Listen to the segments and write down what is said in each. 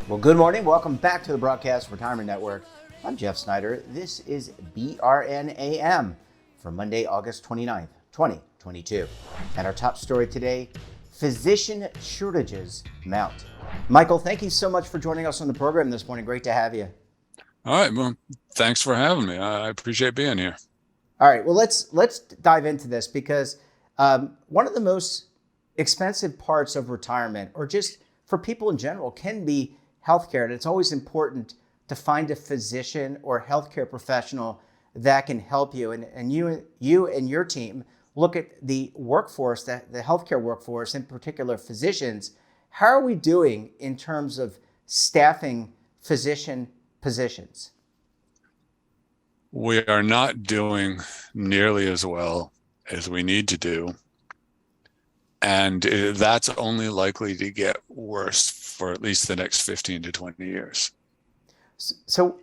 Well, good morning. Welcome back to the Broadcast Retirement Network. I'm Jeff Snyder. This is BRN AM for Monday, August 29th, 2022. And our top story today, physician shortages mount. Michael, thank you so much for joining us on the program this morning. Great to have you. All right. Well, thanks for having me. I appreciate being here. All right. Well, let's dive into this because one of the most expensive parts of retirement, or just for people in general, can be healthcare. And it's always important to find a physician or healthcare professional that can help you. And you and your team look at the workforce, the healthcare workforce, in particular physicians. How are we doing in terms of staffing physician positions? We are not doing nearly as well as we need to do. And that's only likely to get worse for at least the next 15 to 20 years. So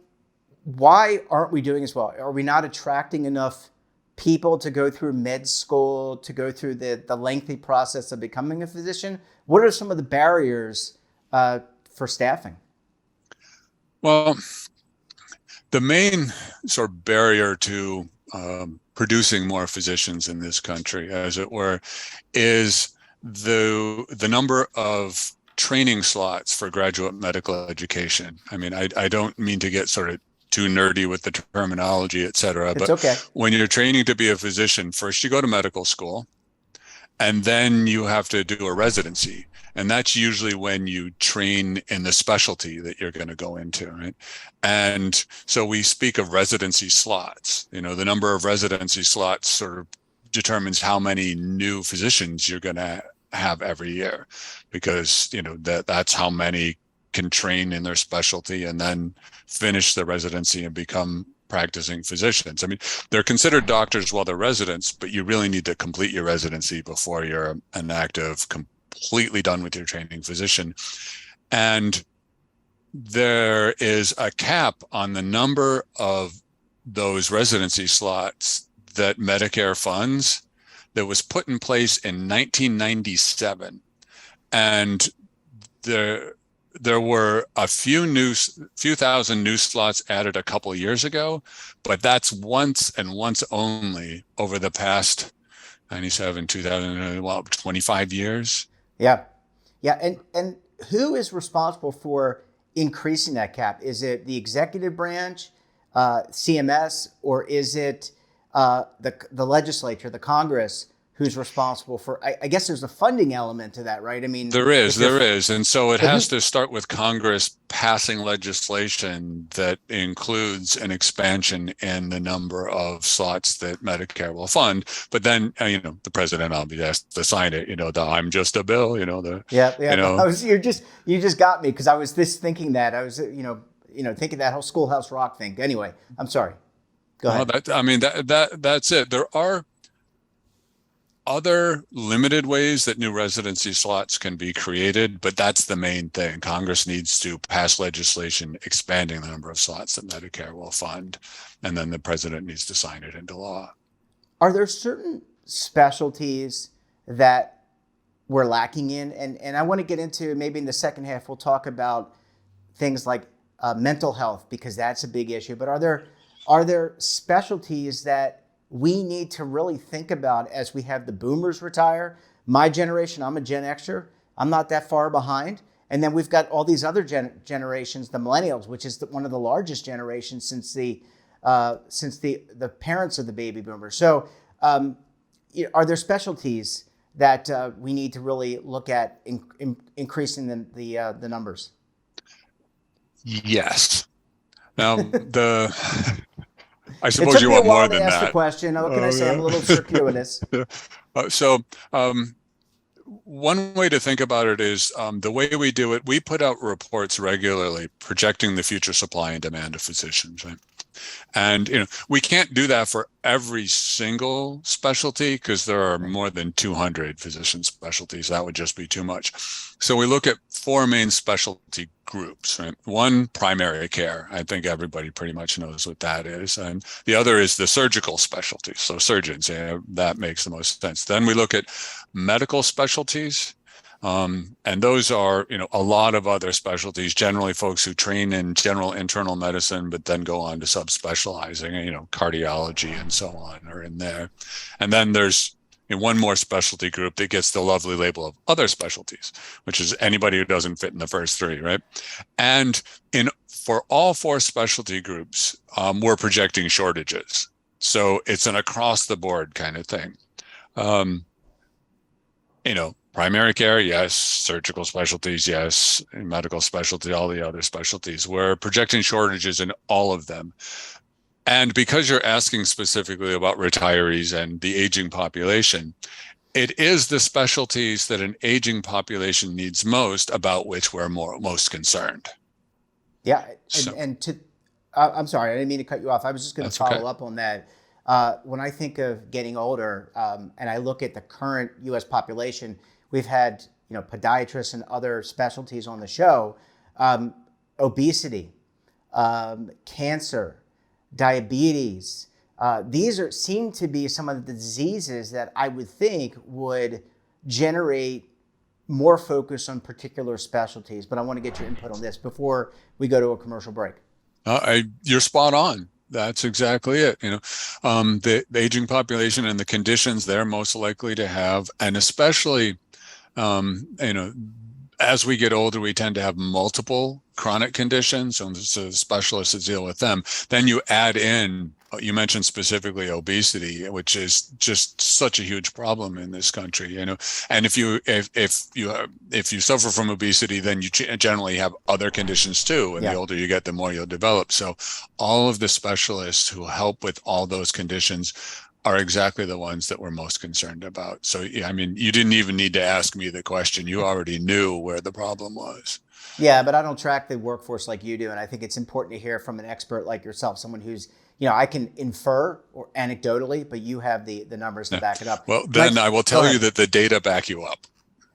why aren't we doing as well? Are we not attracting enough people to go through med school, to go through the lengthy process of becoming a physician? What are some of the barriers for staffing? Well, the main sort of barrier to producing more physicians in this country, as it were, is the number of training slots for graduate medical education. I mean, I don't mean to get sort of too nerdy with the terminology, et cetera, but okay. When you're training to be a physician, first you go to medical school, and then you have to do a residency. And that's usually when you train in the specialty that you're going to go into, right? And so we speak of residency slots. You know, the number of residency slots sort of determines how many new physicians you're going to have every year, because, you know, that's how many can train in their specialty and then finish the residency and become practicing physicians. I mean, they're considered doctors while they're residents, but you really need to complete your residency before you're an active, completely done with your training physician. And there is a cap on the number of those residency slots that Medicare funds that was put in place in 1997. And there were a few thousand new slots added a couple of years ago, but that's once and once only over the past 97, 2000, 25 years. Yeah. And who is responsible for increasing that cap? Is it the executive branch, CMS, or is it the legislature, the Congress, who's responsible for? I guess there's a funding element to that, right? I mean, there is. And so it has to start with Congress passing legislation that includes an expansion in the number of slots that Medicare will fund. But then, the president will be asked to sign it, the I'm just a bill, Yeah. You just got me, because I was thinking that. I was, thinking that whole Schoolhouse Rock thing. Anyway, I'm sorry. Go ahead. That's it. There are other limited ways that new residency slots can be created, but that's the main thing. Congress needs to pass legislation expanding the number of slots that Medicare will fund, and then the president needs to sign it into law. Are there certain specialties that we're lacking in? And I want to get into, maybe in the second half, we'll talk about things like mental health, because that's a big issue. But are there specialties that we need to really think about as we have the boomers retire? My generation, I'm a Gen Xer. I'm not that far behind. And then we've got all these other generations, the millennials, which is one of the largest generations since the parents of the baby boomers. So are there specialties that we need to really look at increasing the numbers? Yes. Now, I suppose you want more than that. It took me a while to ask the question. What can I say? I'm a little circuitous. One way to think about it is the way we do it, we put out reports regularly projecting the future supply and demand of physicians, right? And, we can't do that for every single specialty because there are more than 200 physician specialties. That would just be too much. So we look at 4 main specialty groups, right? One, primary care. I think everybody pretty much knows what that is. And the other is the surgical specialty. So surgeons, that makes the most sense. Then we look at medical specialties. And those are, a lot of other specialties, generally folks who train in general internal medicine, but then go on to subspecializing, cardiology and so on are in there. And then there's one more specialty group that gets the lovely label of other specialties, which is anybody who doesn't fit in the first 3, right? And for all 4 specialty groups, we're projecting shortages. So it's an across the board kind of thing. Primary care, yes. Surgical specialties, yes. Medical specialty, all the other specialties. We're projecting shortages in all of them. And because you're asking specifically about retirees and the aging population, it is the specialties that an aging population needs most about which we're most concerned. Yeah. I'm sorry, I didn't mean to cut you off. I was just going to follow up on that. When I think of getting older, and I look at the current U.S. population, we've had, podiatrists and other specialties on the show, obesity, cancer, diabetes. These seem to be some of the diseases that I would think would generate more focus on particular specialties. But I want to get your input on this before we go to a commercial break. You're spot on. That's exactly it. The aging population and the conditions they're most likely to have, and especially, as we get older, we tend to have multiple chronic conditions, and so specialists that deal with them. Then you add in, you mentioned specifically obesity, which is just such a huge problem in this country. And if you suffer from obesity, then you generally have other conditions too. And the older you get, the more you'll develop. So all of the specialists who help with all those conditions are exactly the ones that we're most concerned about. So, you didn't even need to ask me the question. You already knew where the problem was. Yeah, but I don't track the workforce like you do. And I think it's important to hear from an expert like yourself, someone who's, I can infer or anecdotally, but you have the numbers to back it up. Well, then I will tell you that the data back you up.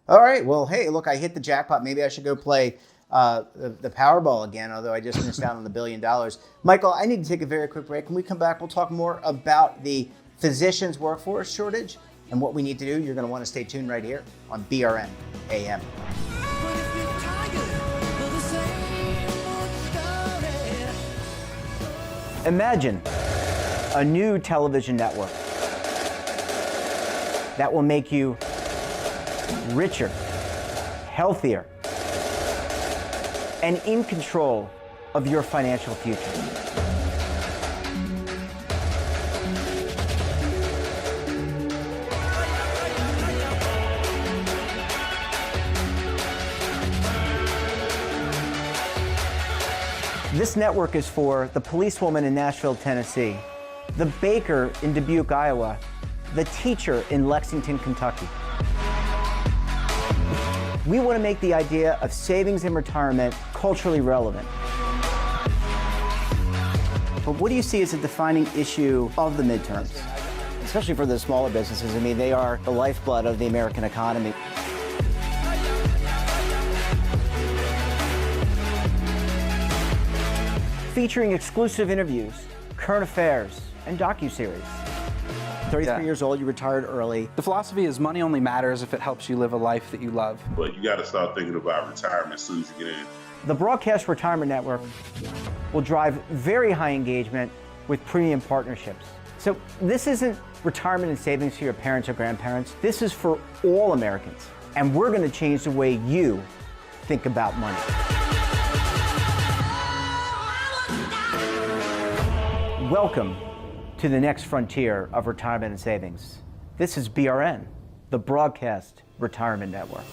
All right. Well, hey, look, I hit the jackpot. Maybe I should go play the Powerball again, although I just missed out on the $1 billion. Michael, I need to take a very quick break. When we come back, we'll talk more about the physicians' workforce shortage and what we need to do. You're going to want to stay tuned right here on BRN AM. Imagine a new television network that will make you richer, healthier, and in control of your financial future. This network is for the policewoman in Nashville, Tennessee, the baker in Dubuque, Iowa, the teacher in Lexington, Kentucky. We want to make the idea of savings and retirement culturally relevant. But what do you see as a defining issue of the midterms, especially for the smaller businesses? They are the lifeblood of the American economy. Featuring exclusive interviews, current affairs, and docuseries. 33 years old, you retired early. The philosophy is money only matters if it helps you live a life that you love. But you got to start thinking about retirement as soon as you get in. The Broadcast Retirement Network will drive very high engagement with premium partnerships. So this isn't retirement and savings for your parents or grandparents. This is for all Americans. And we're going to change the way you think about money. Welcome to the next frontier of retirement and savings. This is BRN, the Broadcast Retirement Network.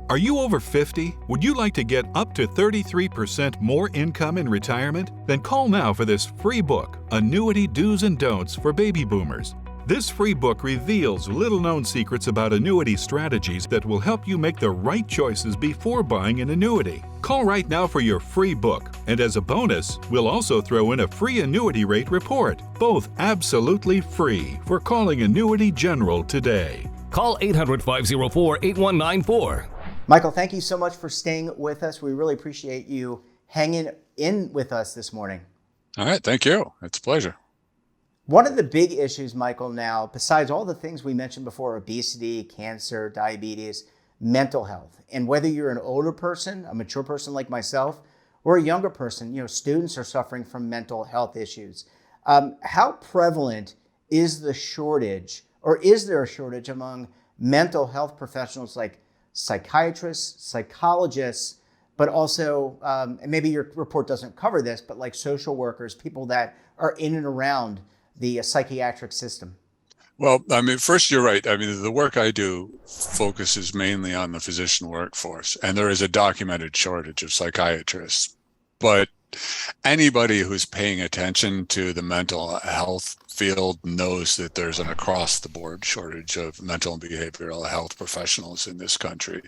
Are you over 50? Would you like to get up to 33% more income in retirement? Then call now for this free book, Annuity Do's and Don'ts for Baby Boomers. This free book reveals little-known secrets about annuity strategies that will help you make the right choices before buying an annuity. Call right now for your free book, and as a bonus, we'll also throw in a free annuity rate report, both absolutely free for calling Annuity General today. Call 800-504-8194. Michael, thank you so much for staying with us. We really appreciate you hanging in with us this morning. All right. Thank you. It's a pleasure. One of the big issues, Michael, now, besides all the things we mentioned before, obesity, cancer, diabetes, mental health, and whether you're an older person, a mature person like myself, or a younger person, students are suffering from mental health issues. How prevalent is the shortage, or is there a shortage among mental health professionals like psychiatrists, psychologists, but also, and maybe your report doesn't cover this, but like social workers, people that are in and around the psychiatric system? Well, I mean, first, you're right. I mean, the work I do focuses mainly on the physician workforce, and there is a documented shortage of psychiatrists. But anybody who's paying attention to the mental health field knows that there's an across-the-board shortage of mental and behavioral health professionals in this country,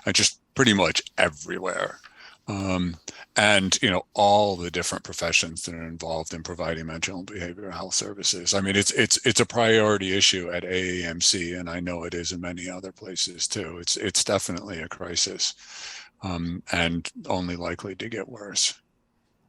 and just pretty much everywhere. And all the different professions that are involved in providing mental and behavioral health services. I mean, it's a priority issue at AAMC, and I know it is in many other places too. It's definitely a crisis, and only likely to get worse.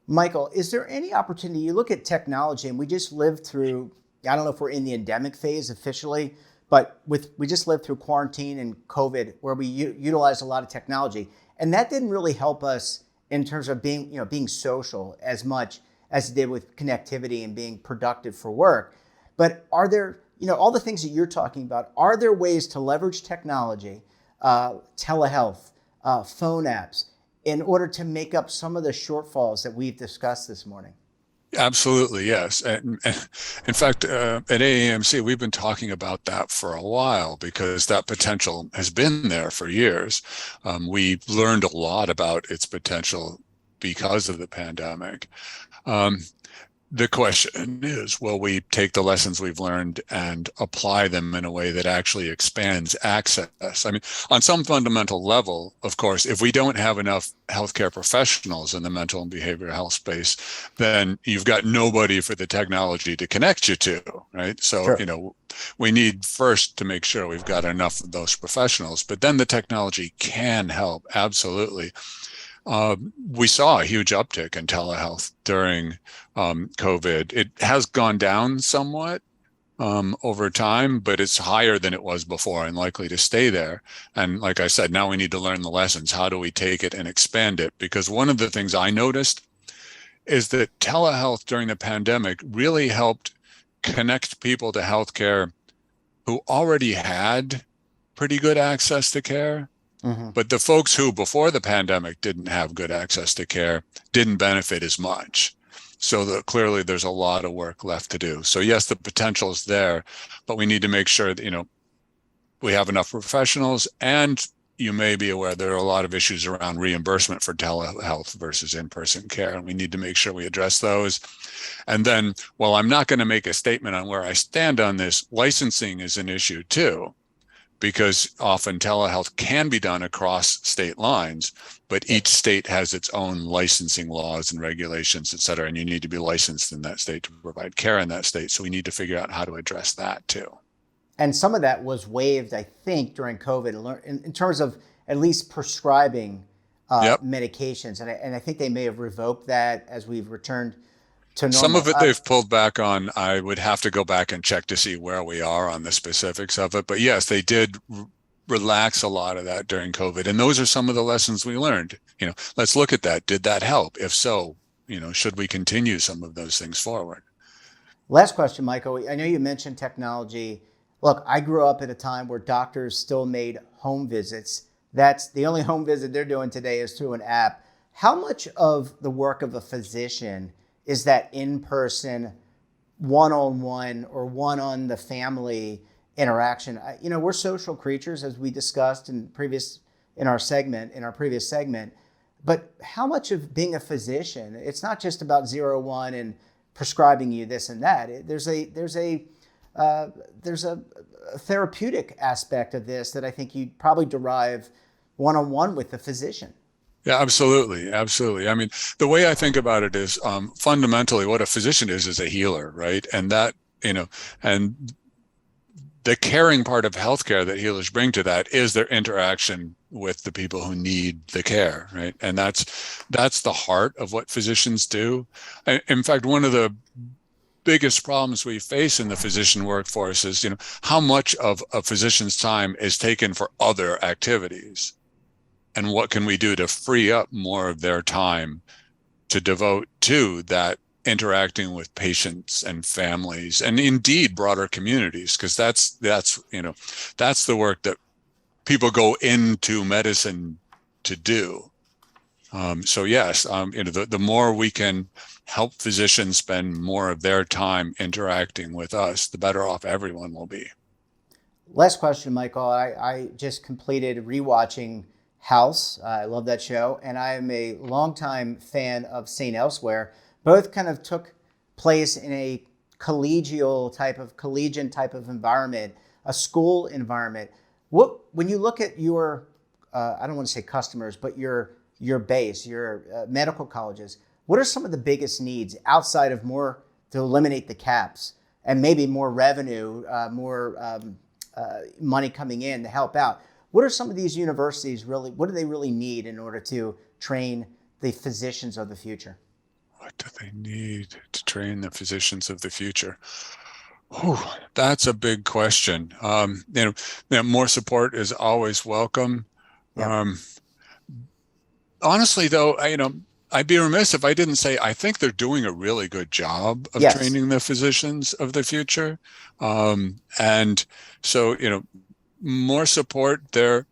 Michael, is there any opportunity? You look at technology, and we just lived through, I don't know if we're in the endemic phase officially, but we just lived through quarantine and COVID, where we utilized a lot of technology. And that didn't really help us in terms of being social as much as it did with connectivity and being productive for work. But are there, all the things that you're talking about, are there ways to leverage technology, telehealth, phone apps, in order to make up some of the shortfalls that we've discussed this morning? Absolutely, yes. And in fact, at AAMC, we've been talking about that for a while because that potential has been there for years. We learned a lot about its potential because of the pandemic. The question is, will we take the lessons we've learned and apply them in a way that actually expands access? I mean, on some fundamental level, of course, if we don't have enough healthcare professionals in the mental and behavioral health space, then you've got nobody for the technology to connect you to, right? So, Sure. We need first to make sure we've got enough of those professionals, but then the technology can help, absolutely. We saw a huge uptick in telehealth during COVID. It has gone down somewhat over time, but it's higher than it was before and likely to stay there. And like I said, now we need to learn the lessons. How do we take it and expand it? Because one of the things I noticed is that telehealth during the pandemic really helped connect people to healthcare who already had pretty good access to care. Mm-hmm. But the folks who before the pandemic didn't have good access to care didn't benefit as much. So clearly there's a lot of work left to do. So yes, the potential is there, but we need to make sure that, we have enough professionals, and you may be aware there are a lot of issues around reimbursement for telehealth versus in-person care. And we need to make sure we address those. And then, while I'm not going to make a statement on where I stand on this, licensing is an issue too, because often telehealth can be done across state lines, but each state has its own licensing laws and regulations, et cetera, and you need to be licensed in that state to provide care in that state. So we need to figure out how to address that too. And some of that was waived, I think, during COVID in terms of at least prescribing medications. And I think they may have revoked that as we've returned to normal. Some of it they've pulled back on. I would have to go back and check to see where we are on the specifics of it. But yes, they did relax a lot of that during COVID. And those are some of the lessons we learned. Let's look at that. Did that help? If so, should we continue some of those things forward? Last question, Michael. I know you mentioned technology. Look, I grew up at a time where doctors still made home visits. That's the only home visit they're doing today is through an app. How much of the work of a physician is that in-person, one-on-one or one-on-the-family interaction? We're social creatures, as we discussed in our previous segment. But how much of being a physician? It's not just about 0-1 and prescribing you this and that. There's a therapeutic aspect of this that I think you'd probably derive one-on-one with the physician. Yeah, absolutely. Absolutely. I mean, the way I think about it is fundamentally what a physician is a healer, right? And that, and the caring part of healthcare that healers bring to that is their interaction with the people who need the care, right? And that's the heart of what physicians do. In fact, one of the biggest problems we face in the physician workforce is, how much of a physician's time is taken for other activities, and what can we do to free up more of their time to devote to that interacting with patients and families and indeed broader communities, because that's the work that people go into medicine to do. So yes, the more we can help physicians spend more of their time interacting with us, the better off everyone will be. Last question, Michael. I just completed rewatching House. I love that show, and I am a longtime fan of St. Elsewhere. Both kind of took place in a collegiate type of environment, a school environment. When you look at your, I don't want to say customers, but your base, your medical colleges, what are some of the biggest needs outside of more to eliminate the caps and maybe more revenue, more money coming in to help out? What are some of these universities really, what do they really need in order to train the physicians of the future? What do they need to train the physicians of the future? Oh, that's a big question. More support is always welcome. Yep. Honestly, though, I'd be remiss if I didn't say I think they're doing a really good job of Yes. training the physicians of the future. And so, more support there.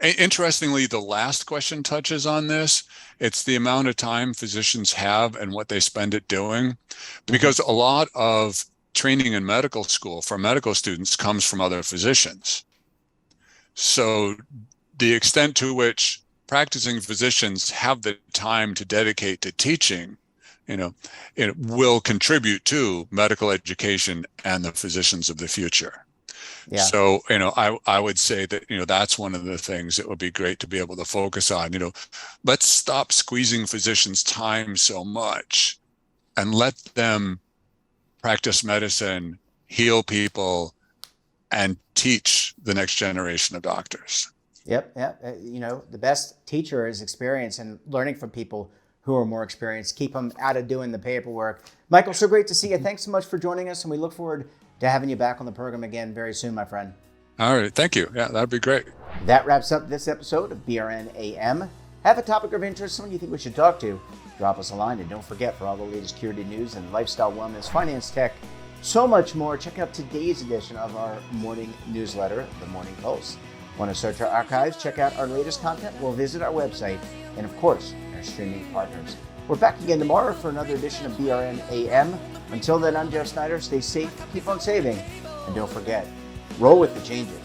Interestingly, the last question touches on this. It's the amount of time physicians have and what they spend it doing, because a lot of training in medical school for medical students comes from other physicians. So the extent to which practicing physicians have the time to dedicate to teaching, it will contribute to medical education and the physicians of the future. Yeah. So, I would say that, that's one of the things that would be great to be able to focus on. Let's stop squeezing physicians' time so much and let them practice medicine, heal people, and teach the next generation of doctors. Yep. The best teacher is experience and learning from people who are more experienced. Keep them out of doing the paperwork. Michael, so great to see you. Thanks so much for joining us, and we look forward to having you back on the program again very soon, my friend. All right. Thank you. Yeah, that'd be great. That wraps up this episode of BRN AM. Have a topic of interest, someone you think we should talk to, drop us a line. And don't forget, for all the latest security news and lifestyle, wellness, finance, tech, so much more, check out today's edition of our morning newsletter, The Morning Pulse. Want to search our archives, check out our latest content? We'll visit our website and, of course, our streaming partners. We're back again tomorrow for another edition of BRN AM. Until then, I'm Jeff Snyder. Stay safe, keep on saving, and don't forget, roll with the changes.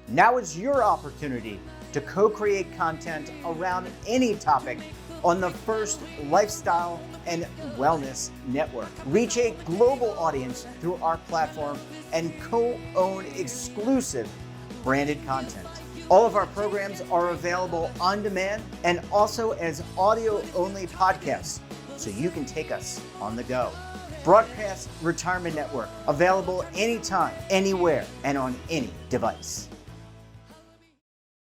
Now is your opportunity to co-create content around any topic on the first lifestyle and wellness network. Reach a global audience through our platform and co-own exclusive branded content. All of our programs are available on demand and also as audio-only podcasts, so you can take us on the go. Broadcast Retirement Network, available anytime, anywhere, and on any device.